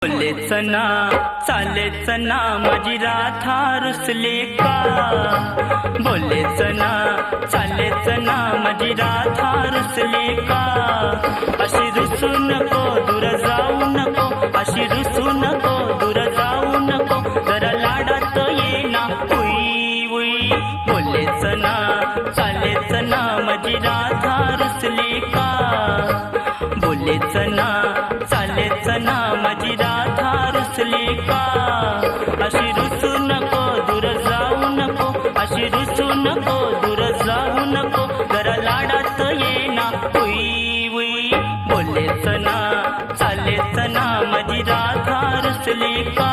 बोलेच ना चालेच ना माझी राधा रुसले का। बोलेच ना चालेच ना माझी राधा रुसले का। अशी रुसू नको दूर जाऊ नको, अशी रुसू नको दूर जाऊ नको, जरा लाडात ये ना उई उई। बोलेच ना चालेच ना माझी राधा रुसले का। बोलेच ना चालेच ना माझी राधा रुसले का। अशी रुसू नको दूर जाऊ नको, अशी रुसू नको दूर जाऊ नको, जरा लाडात ये ना उई उई। बोलेच ना चालेच ना माझी राधा रुसले का।